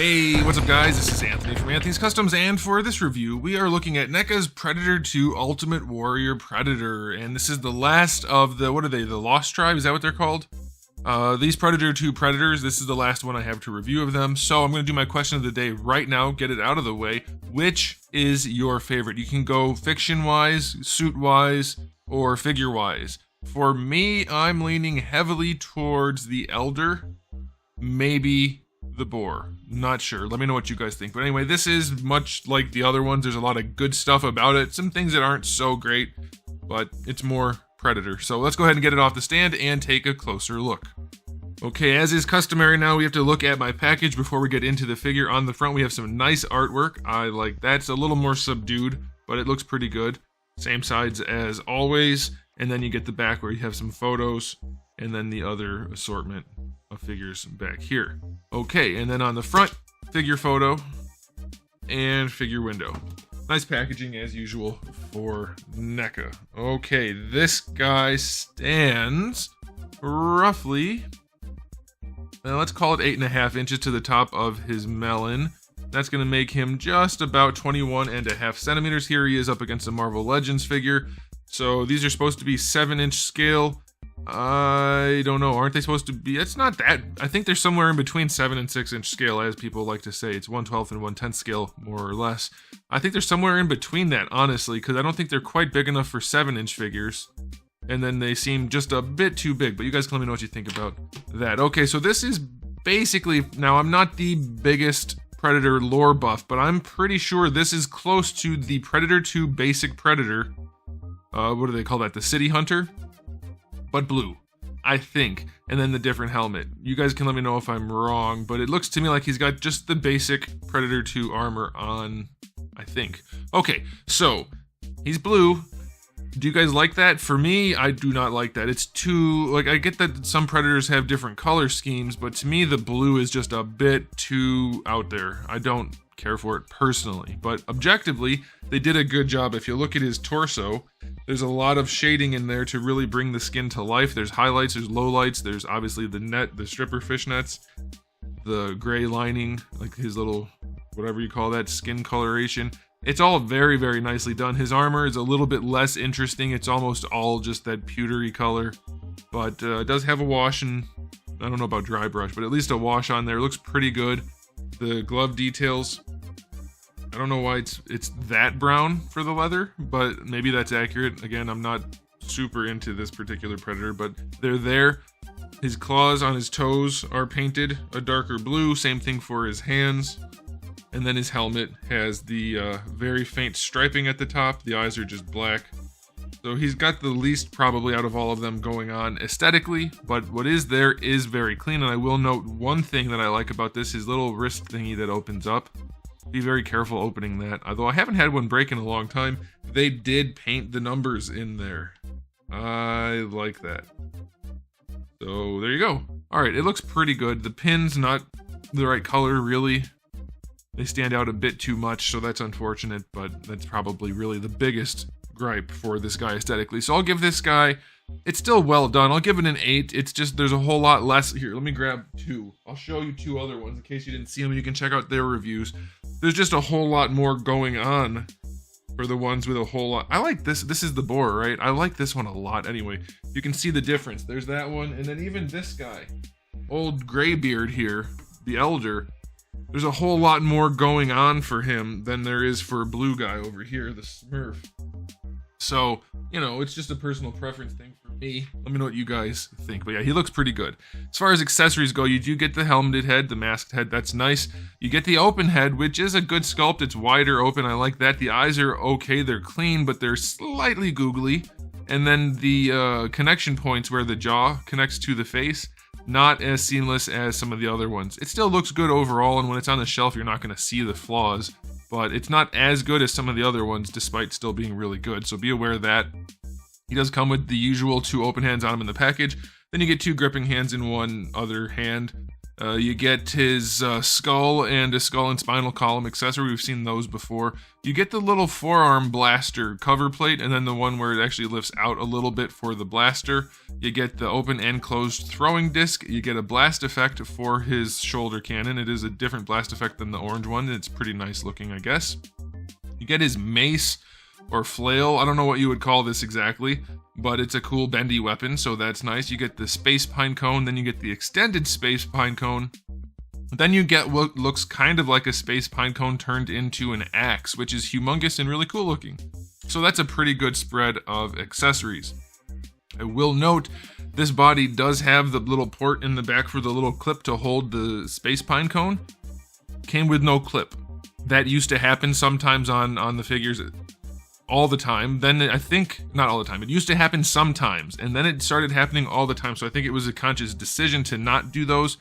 Hey, what's up guys? This is Anthony from Anthony's Customs, and for this review, we are looking at NECA's Predator 2 Ultimate Warrior Predator, and this is the last of the, what are they, the Lost Tribe? Is that what they're called? These Predator 2 Predators, this is the last one I have to review of them, so I'm going to do my question of the day right now, get it out of the way. Which is your favorite? You can go fiction-wise, suit-wise, or figure-wise. For me, I'm leaning heavily towards the Elder, maybe the Boar. Not sure. Let me know what you guys think. But anyway, this is much like the other ones. There's a lot of good stuff about it. Some things that aren't so great, but it's more Predator. So let's go ahead and get it off the stand and take a closer look. Okay, as is customary now, we have to look at my package before we get into the figure. On the front, we have some nice artwork. I like that. It's a little more subdued, but it looks pretty good. Same sides as always. And then you get the back where you have some photos, and then the other assortment of figures back here. Okay, and then on the front, figure photo and figure window. Nice packaging as usual for NECA. Okay, this guy stands roughly, let's call it 8.5 inches to the top of his melon. That's going to make him just about 21.5 centimeters. Here he is up against a Marvel Legends figure. So these are supposed to be 7-inch scale. I don't know, aren't they supposed to be? It's not that. I think they're somewhere in between 7 and 6-inch scale, as people like to say. It's 1/12 and 1/10 scale, more or less. I think they're somewhere in between that, honestly, because I don't think they're quite big enough for 7-inch figures. And then they seem just a bit too big, but you guys can let me know what you think about that. Okay, so this is basically, now I'm not the biggest Predator lore buff, but I'm pretty sure this is close to the Predator 2 basic Predator. What do they call that? The City Hunter? But blue, I think. And then the different helmet. You guys can let me know if I'm wrong, but it looks to me like he's got just the basic Predator 2 armor on, I think. Okay, so he's blue. Do you guys like that? For me, I do not like that. It's too, like, I get that some Predators have different color schemes, but to me the blue is just a bit too out there. I don't care for it personally, but objectively, they did a good job. If you look at his torso, there's a lot of shading in there to really bring the skin to life. There's highlights, there's lowlights, there's obviously the net, the stripper fishnets, the gray lining, like his little, whatever you call that, skin coloration. It's all very, very nicely done. His armor is a little bit less interesting. It's almost all just that pewtery color, but it does have a wash, and I don't know about dry brush, but at least a wash on there. It looks pretty good. The glove details, I don't know why it's that brown for the leather, but maybe that's accurate. Again, I'm not super into this particular Predator, but they're there. His claws on his toes are painted a darker blue, same thing for his hands. And then his helmet has the very faint striping at the top. The eyes are just black. So he's got the least probably out of all of them going on aesthetically, but what is there is very clean. And I will note one thing that I like about this, his little wrist thingy that opens up. Be very careful opening that. Although I haven't had one break in a long time, they did paint the numbers in there. I like that. So there you go. All right, it looks pretty good. The pin's not the right color, really. They stand out a bit too much, so that's unfortunate, but that's probably really the biggest gripe for this guy aesthetically. So I'll give this guy, it's still well done. I'll give it an 8. It's just, there's a whole lot less. Here, let me grab 2. I'll show you 2 other ones in case you didn't see them. You can check out their reviews. There's just a whole lot more going on for the ones with a whole lot. I like this. This is the Boar, right? I like this one a lot anyway. You can see the difference. There's that one, and then even this guy, old Graybeard here, the Elder. There's a whole lot more going on for him than there is for blue guy over here, the Smurf. So, you know, it's just a personal preference thing for me. Let me know what you guys think. But yeah, he looks pretty good. As far as accessories go, you do get the helmeted head, the masked head. That's nice. You get the open head, which is a good sculpt. It's wider open. I like that. The eyes are okay. They're clean, but they're slightly googly. And then the connection points where the jaw connects to the face, not as seamless as some of the other ones. It still looks good overall, and when it's on the shelf, you're not going to see the flaws. But it's not as good as some of the other ones, despite still being really good. So be aware of that. He does come with the usual 2 open hands on him in the package. Then you get 2 gripping hands in one other hand. You get his skull and a skull and spinal column accessory. We've seen those before. You get the little forearm blaster cover plate, and then the one where it actually lifts out a little bit for the blaster. You get the open and closed throwing disc. You get a blast effect for his shoulder cannon. It is a different blast effect than the orange one. It's pretty nice looking, I guess. You get his mace or flail. I don't know what you would call this exactly, but it's a cool bendy weapon, so that's nice. You get the space pine cone, then you get the extended space pine cone. Then you get what looks kind of like a space pine cone turned into an axe, which is humongous and really cool looking. So that's a pretty good spread of accessories. I will note this body does have the little port in the back for the little clip to hold the space pine cone. Came with no clip. That used to happen sometimes on the figures all the time. Then I think, not all the time, it used to happen sometimes, and then it started happening all the time, so I think it was a conscious decision to not do those.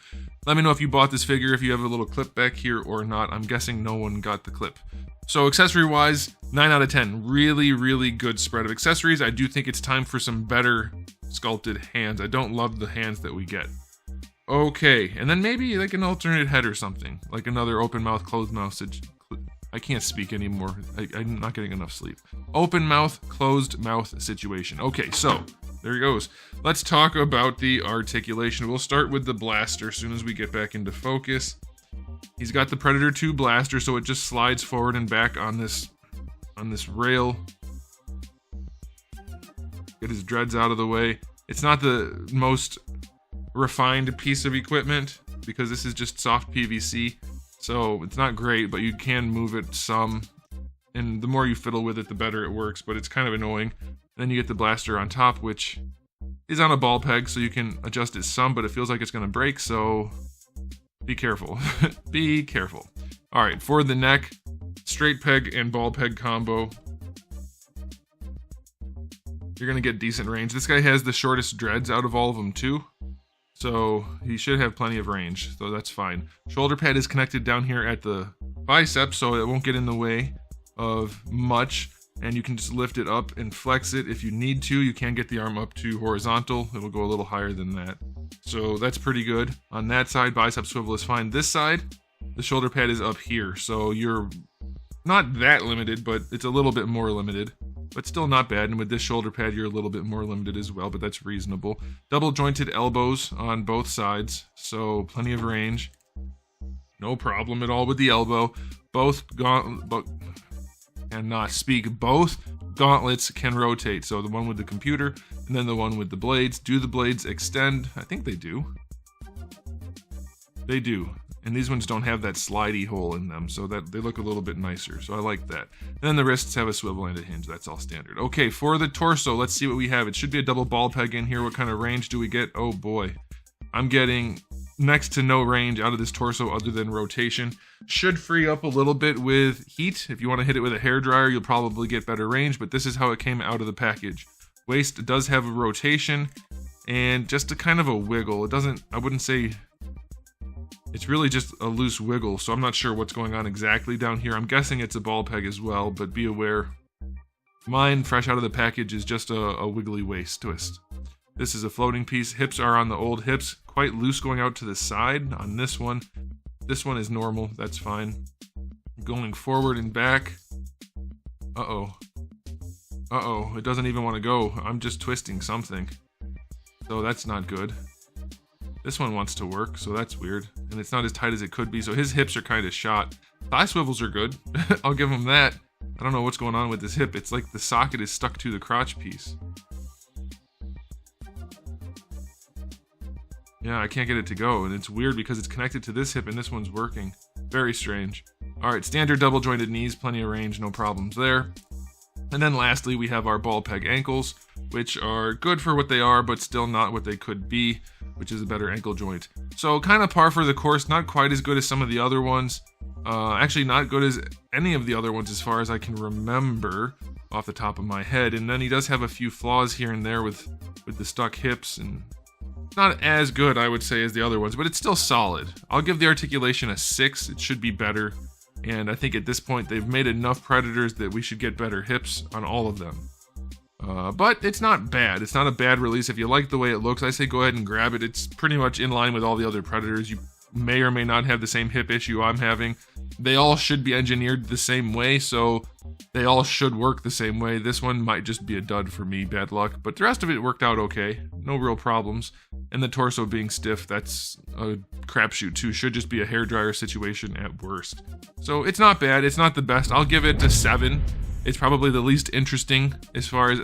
Let me know if you bought this figure, if you have a little clip back here or not. I'm guessing no one got the clip. So accessory wise, 9 out of 10. Really, really good spread of accessories. I do think it's time for some better sculpted hands. I don't love the hands that we get. Okay, and then maybe like an alternate head or something, like another open mouth, closed mouth. I can't speak anymore. I'm not getting enough sleep. Open mouth, closed mouth situation. Okay, so there he goes. Let's talk about the articulation. We'll start with the blaster as soon as we get back into focus. He's got the Predator 2 blaster, so it just slides forward and back on this rail. Get his dreads out of the way. It's not the most refined piece of equipment because this is just soft PVC. So it's not great, but you can move it some, and the more you fiddle with it, the better it works, but it's kind of annoying. Then you get the blaster on top, which is on a ball peg, so you can adjust it some, but it feels like it's going to break, so be careful. Be careful. All right, for the neck, straight peg and ball peg combo. You're going to get decent range. This guy has the shortest dreads out of all of them, too. So he should have plenty of range, so that's fine. Shoulder pad is connected down here at the bicep, so it won't get in the way of much. And you can just lift it up and flex it if you need to. You can get the arm up to horizontal. It will go a little higher than that. So that's pretty good. On that side, bicep swivel is fine. This side, the shoulder pad is up here. So you're not that limited, but it's a little bit more limited. But still not bad, and with this shoulder pad, you're a little bit more limited as well, but that's reasonable. Double jointed elbows on both sides, so plenty of range. No problem at all with the elbow. Both gauntlets can rotate, so the one with the computer, and then the one with the blades. Do the blades extend? I think they do. They do. And these ones don't have that slidey hole in them, so that they look a little bit nicer, so I like that. And then the wrists have a swivel and a hinge, that's all standard. Okay, for the torso, let's see what we have. It should be a double ball peg in here. What kind of range do we get? Oh boy. I'm getting next to no range out of this torso other than rotation. Should free up a little bit with heat. If you want to hit it with a hairdryer, you'll probably get better range, but this is how it came out of the package. Waist does have a rotation, and just a kind of a wiggle. It doesn't, I wouldn't say... It's really just a loose wiggle, so I'm not sure what's going on exactly down here. I'm guessing it's a ball peg as well, but be aware. Mine, fresh out of the package, is just a wiggly waist twist. This is a floating piece. Hips are on the old hips, quite loose going out to the side on this one. This one is normal, that's fine. Going forward and back. Uh-oh. Uh-oh, it doesn't even want to go. I'm just twisting something. So that's not good. This one wants to work, so that's weird. And it's not as tight as it could be, so his hips are kind of shot. Thigh swivels are good. I'll give him that. I don't know what's going on with this hip. It's like the socket is stuck to the crotch piece. Yeah, I can't get it to go, and it's weird because it's connected to this hip and this one's working. Very strange. Alright, standard double jointed knees, plenty of range, no problems there. And then lastly, we have our ball peg ankles, which are good for what they are, but still not what they could be, which is a better ankle joint. So kind of par for the course, not quite as good as some of the other ones. Actually not good as any of the other ones as far as I can remember off the top of my head. And then he does have a few flaws here and there with the stuck hips, and not as good, I would say, as the other ones, but it's still solid. I'll give the articulation a 6. It should be better. And I think at this point they've made enough Predators that we should get better hips on all of them. But it's not bad. It's not a bad release. If you like the way it looks, I say go ahead and grab it. It's pretty much in line with all the other Predators. You may or may not have the same hip issue I'm having. They all should be engineered the same way, so they all should work the same way. This one might just be a dud for me, bad luck, but the rest of it worked out okay. No real problems. And the torso being stiff, that's a crapshoot too. Should just be a hairdryer situation at worst. So it's not bad, it's not the best. I'll give it a 7. It's probably the least interesting as far as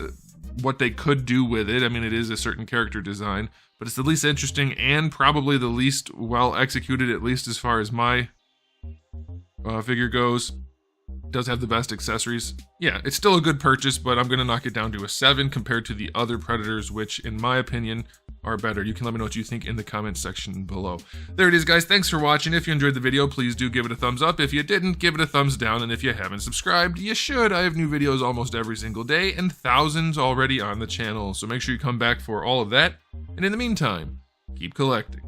what they could do with it. I mean, it is a certain character design, but it's the least interesting and probably the least well executed, at least as far as my figure goes. Does have the best accessories. Yeah, it's still a good purchase, but I'm going to knock it down to a 7 compared to the other Predators, which in my opinion are better. You can let me know what you think in the comments section below. There it is, guys. Thanks for watching. If you enjoyed the video, please do give it a thumbs up. If you didn't, give it a thumbs down. And if you haven't subscribed, you should. I have new videos almost every single day and thousands already on the channel. So make sure you come back for all of that. And in the meantime, keep collecting.